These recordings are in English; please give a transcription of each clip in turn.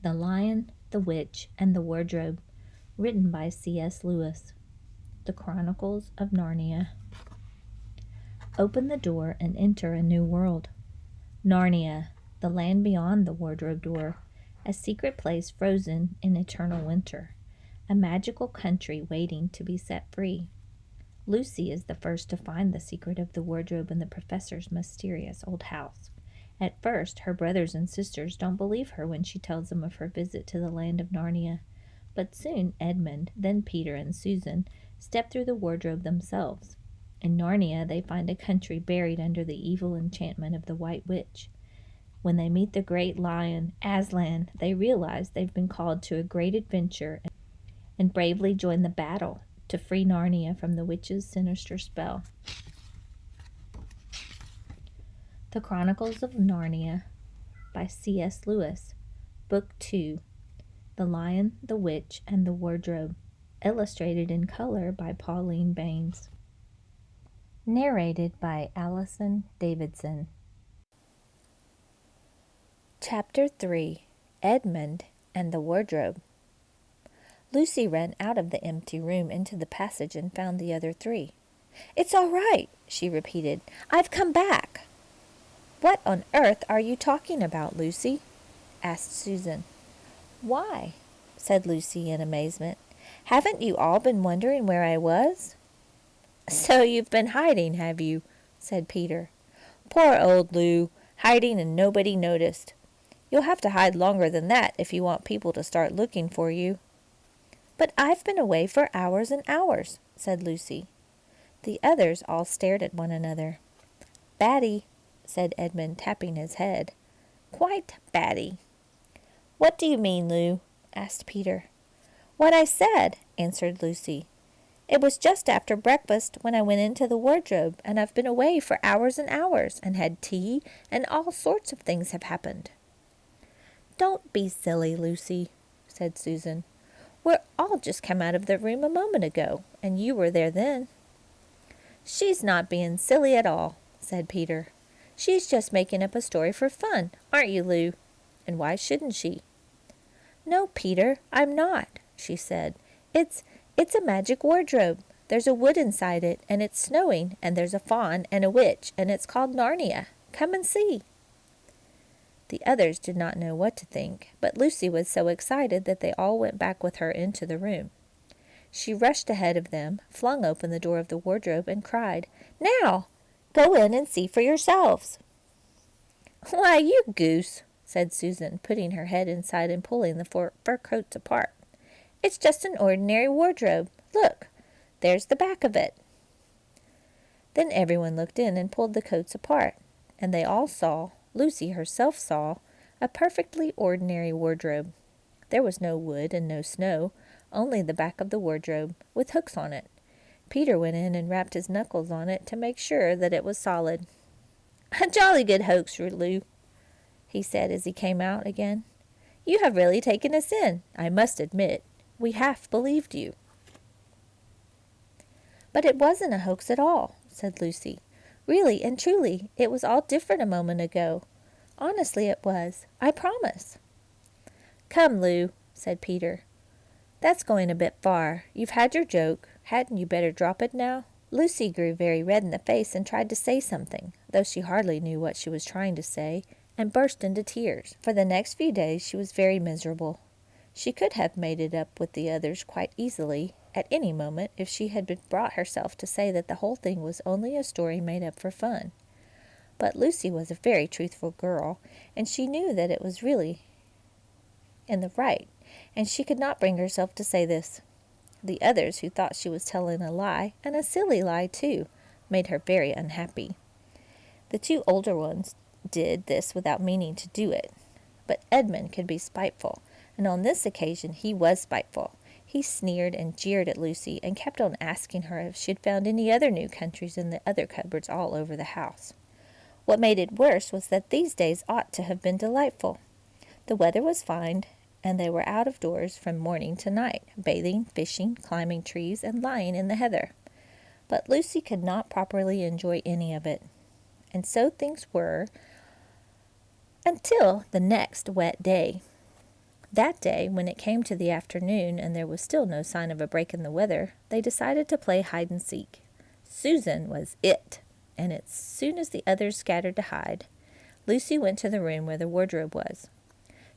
The Lion, the Witch, and the Wardrobe, written by C.S. Lewis. The Chronicles of Narnia. Open the door and enter a new world. Narnia, the land beyond the wardrobe door, a secret place frozen in eternal winter, a magical country waiting to be set free. Lucy is the first to find the secret of the wardrobe in the professor's mysterious old house. At first, her brothers and sisters don't believe her when she tells them of her visit to the land of Narnia. But soon Edmund, then Peter and Susan, step through the wardrobe themselves. In Narnia, they find a country buried under the evil enchantment of the White Witch. When they meet the great lion, Aslan, they realize they've been called to a great adventure and bravely join the battle to free Narnia from the witch's sinister spell. The Chronicles of Narnia by C.S. Lewis, Book 2, The Lion, the Witch, and the Wardrobe, illustrated in color by Pauline Baynes. Narrated by Allison, Davidson. Chapter 3, Edmund and the Wardrobe. Lucy ran out of the empty room into the passage and found the other three. "It's all right," she repeated. "I've come back." "What on earth are you talking about, Lucy?" asked Susan. "Why?" said Lucy in amazement. "Haven't you all been wondering where I was?" "So you've been hiding, have you?" said Peter. "Poor old Lou, hiding and nobody noticed. You'll have to hide longer than that if you want people to start looking for you." "But I've been away for hours and hours," said Lucy. The others all stared at one another. "Batty," said Edmund, tapping his head. "Quite batty." "What do you mean, Lou?" asked Peter. "What I said," answered Lucy. "It was just after breakfast when I went into the wardrobe, and I've been away for hours and hours, and had tea, and all sorts of things have happened." "Don't be silly, Lucy," said Susan. "We're all just come out of the room a moment ago, and you were there then." "She's not being silly at all," said Peter. "She's just making up a story for fun, aren't you, Lou? And why shouldn't she?" "No, Peter, I'm not," she said. It's a magic wardrobe. There's a wood inside it, and it's snowing, and there's a faun and a witch, and it's called Narnia. Come and see." The others did not know what to think, but Lucy was so excited that they all went back with her into the room. She rushed ahead of them, flung open the door of the wardrobe, and cried, "Now! Go in and see for yourselves." "Why, you goose," said Susan, putting her head inside and pulling the fur coats apart. "It's just an ordinary wardrobe. Look, there's the back of it." Then everyone looked in and pulled the coats apart, and they all saw, Lucy herself saw, a perfectly ordinary wardrobe. There was no wood and no snow, only the back of the wardrobe, with hooks on it. Peter went in and rapped his knuckles on it to make sure that it was solid. "A jolly good hoax, Lou," he said as he came out again. "You have really taken us in, I must admit. We half believed you." "But it wasn't a hoax at all," said Lucy. "Really and truly, it was all different a moment ago. Honestly it was, I promise." "Come, Lou," said Peter. "That's going a bit far. You've had your joke. Hadn't you better drop it now?" Lucy grew very red in the face and tried to say something, though she hardly knew what she was trying to say, and burst into tears. For the next few days she was very miserable. She could have made it up with the others quite easily, at any moment, if she had brought herself to say that the whole thing was only a story made up for fun. But Lucy was a very truthful girl, and she knew that it was really in the right, and she could not bring herself to say this. The others, who thought she was telling a lie, and a silly lie too, made her very unhappy. The two older ones did this without meaning to do it. But Edmund could be spiteful, and on this occasion he was spiteful. He sneered and jeered at Lucy, and kept on asking her if she had found any other new countries in the other cupboards all over the house. What made it worse was that these days ought to have been delightful. The weather was fine, and they were out of doors from morning to night, bathing, fishing, climbing trees, and lying in the heather. But Lucy could not properly enjoy any of it. And so things were until the next wet day. That day, when it came to the afternoon and there was still no sign of a break in the weather, they decided to play hide and seek. Susan was it, and as soon as the others scattered to hide, Lucy went to the room where the wardrobe was.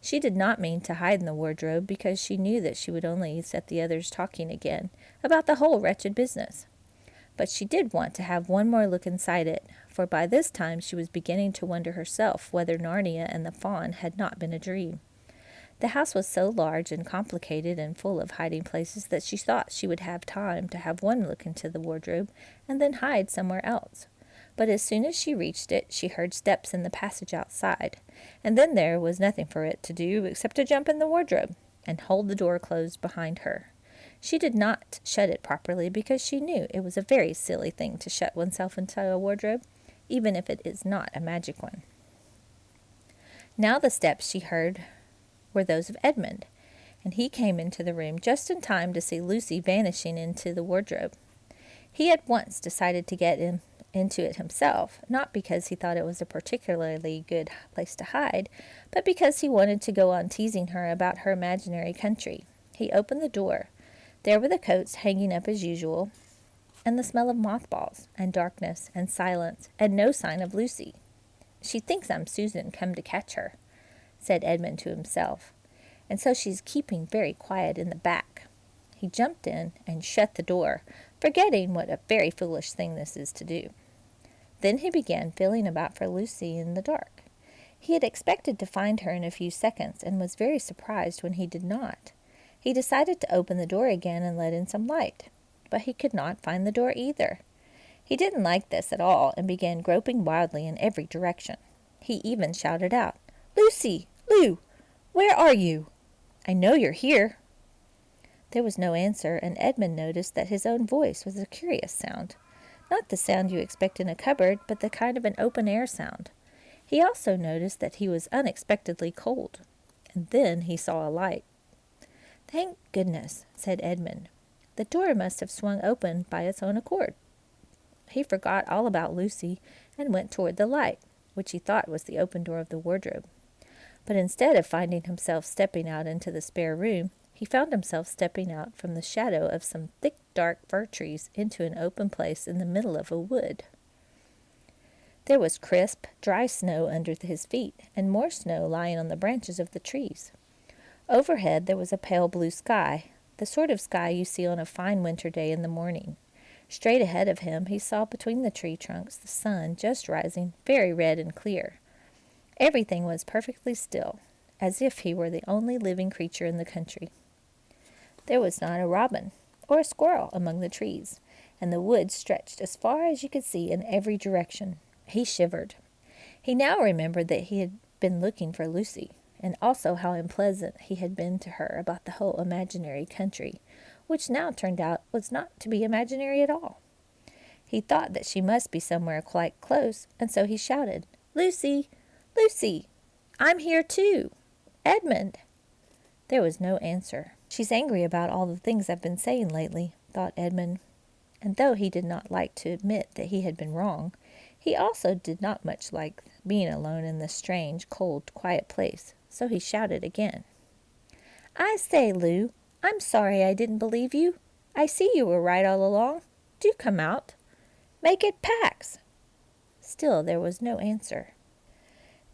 She did not mean to hide in the wardrobe because she knew that she would only set the others talking again about the whole wretched business. But she did want to have one more look inside it, for by this time she was beginning to wonder herself whether Narnia and the fawn had not been a dream. The house was so large and complicated and full of hiding places that she thought she would have time to have one look into the wardrobe and then hide somewhere else. But as soon as she reached it, she heard steps in the passage outside, and then there was nothing for it to do except to jump in the wardrobe and hold the door closed behind her. She did not shut it properly because she knew it was a very silly thing to shut oneself into a wardrobe, even if it is not a magic one. Now the steps she heard were those of Edmund, and he came into the room just in time to see Lucy vanishing into the wardrobe. He at once decided to get into it himself, not because he thought it was a particularly good place to hide, but because he wanted to go on teasing her about her imaginary country. He opened the door. There were the coats hanging up as usual, and the smell of mothballs, and darkness, and silence, and no sign of Lucy. "She thinks I'm Susan come to catch her," said Edmund to himself, "and so she's keeping very quiet in the back." He jumped in and shut the door, forgetting what a very foolish thing this is to do. Then he began feeling about for Lucy in the dark. He had expected to find her in a few seconds, and was very surprised when he did not. He decided to open the door again and let in some light, but he could not find the door either. He didn't like this at all, and began groping wildly in every direction. He even shouted out, "Lucy! Lou! Where are you? I know you're here." There was no answer, and Edmund noticed that his own voice was a curious sound. Not the sound you expect in a cupboard, but the kind of an open-air sound. He also noticed that he was unexpectedly cold, and then he saw a light. "Thank goodness," said Edmund. "The door must have swung open by its own accord." He forgot all about Lucy and went toward the light, which he thought was the open door of the wardrobe. But instead of finding himself stepping out into the spare room, he found himself stepping out from the shadow of some thick, dark fir trees into an open place in the middle of a wood. There was crisp, dry snow under his feet, and more snow lying on the branches of the trees. Overhead there was a pale blue sky, the sort of sky you see on a fine winter day in the morning. Straight ahead of him he saw between the tree trunks the sun just rising, very red and clear. Everything was perfectly still, as if he were the only living creature in the country. There was not a robin or a squirrel among the trees, and the woods stretched as far as you could see in every direction. He shivered. He now remembered that he had been looking for Lucy, and also how unpleasant he had been to her about the whole imaginary country, which now turned out was not to be imaginary at all. He thought that she must be somewhere quite close, and so he shouted, "Lucy! Lucy! I'm here too! Edmund!" There was no answer. "She's angry about all the things I've been saying lately," thought Edmund, and though he did not like to admit that he had been wrong, he also did not much like being alone in this strange, cold, quiet place, so he shouted again. "I say, Lou, I'm sorry I didn't believe you. I see you were right all along. Do come out. Make it Pax." Still there was no answer.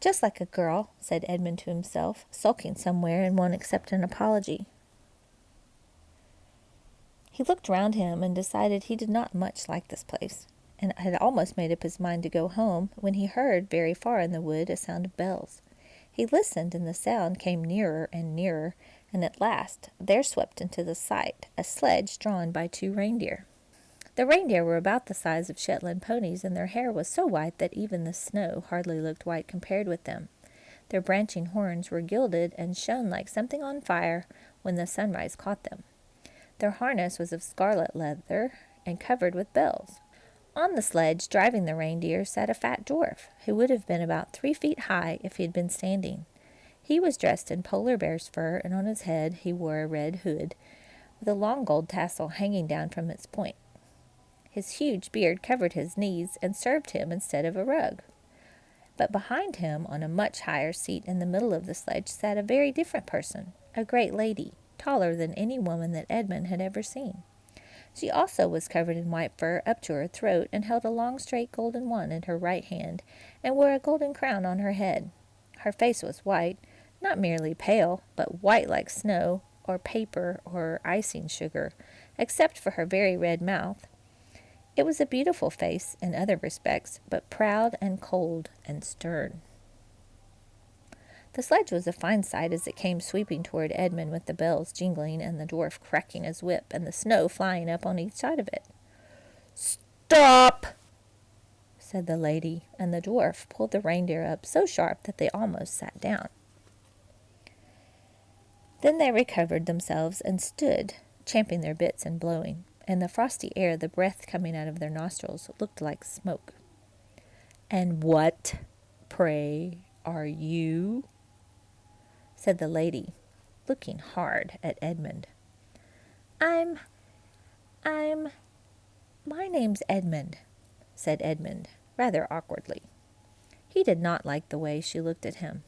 "Just like a girl," said Edmund to himself, "sulking somewhere and won't accept an apology." He looked round him and decided he did not much like this place, and had almost made up his mind to go home when he heard, very far in the wood, a sound of bells. He listened, and the sound came nearer and nearer, and at last there swept into the sight a sledge drawn by 2 reindeer. The reindeer were about the size of Shetland ponies, and their hair was so white that even the snow hardly looked white compared with them. Their branching horns were gilded and shone like something on fire when the sunrise caught them. Their harness was of scarlet leather and covered with bells. On the sledge, driving the reindeer, sat a fat dwarf, who would have been about 3 feet high if he had been standing. He was dressed in polar bear's fur, and on his head he wore a red hood, with a long gold tassel hanging down from its point. His huge beard covered his knees and served him instead of a rug. But behind him, on a much higher seat in the middle of the sledge, sat a very different person. a great lady, taller than any woman that Edmund had ever seen. She also was covered in white fur up to her throat and held a long straight golden wand in her right hand and wore a golden crown on her head. Her face was white, not merely pale, but white like snow or paper or icing sugar, except for her very red mouth. It was a beautiful face in other respects, but proud and cold and stern. The sledge was a fine sight as it came sweeping toward Edmund with the bells jingling and the dwarf cracking his whip and the snow flying up on each side of it. "Stop!" said the lady, and the dwarf pulled the reindeer up so sharp that they almost sat down. Then they recovered themselves and stood, champing their bits and blowing. In the frosty air, the breath coming out of their nostrils looked like smoke. "And what, pray, are you?" said the lady, looking hard at Edmund. My name's Edmund," said Edmund, rather awkwardly. He did not like the way she looked at him.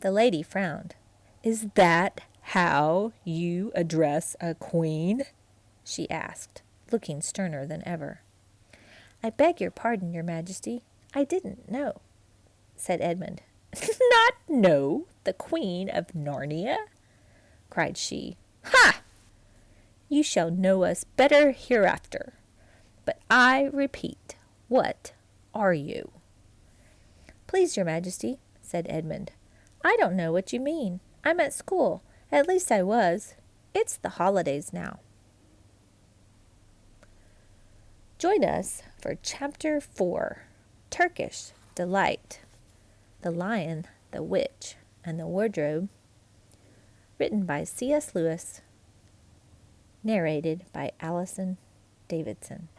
The lady frowned. "Is that how you address a queen?" she asked, looking sterner than ever. "I beg your pardon, your majesty. I didn't know," said Edmund. "Not know the Queen of Narnia?" cried she. "Ha! You shall know us better hereafter. But I repeat, what are you?" "Please, your majesty," said Edmund, "I don't know what you mean. I'm at school. At least I was. It's the holidays now." Join us for Chapter 4, Turkish Delight, The Lion, the Witch, and the Wardrobe, written by C.S. Lewis, narrated by Allison, Davidson.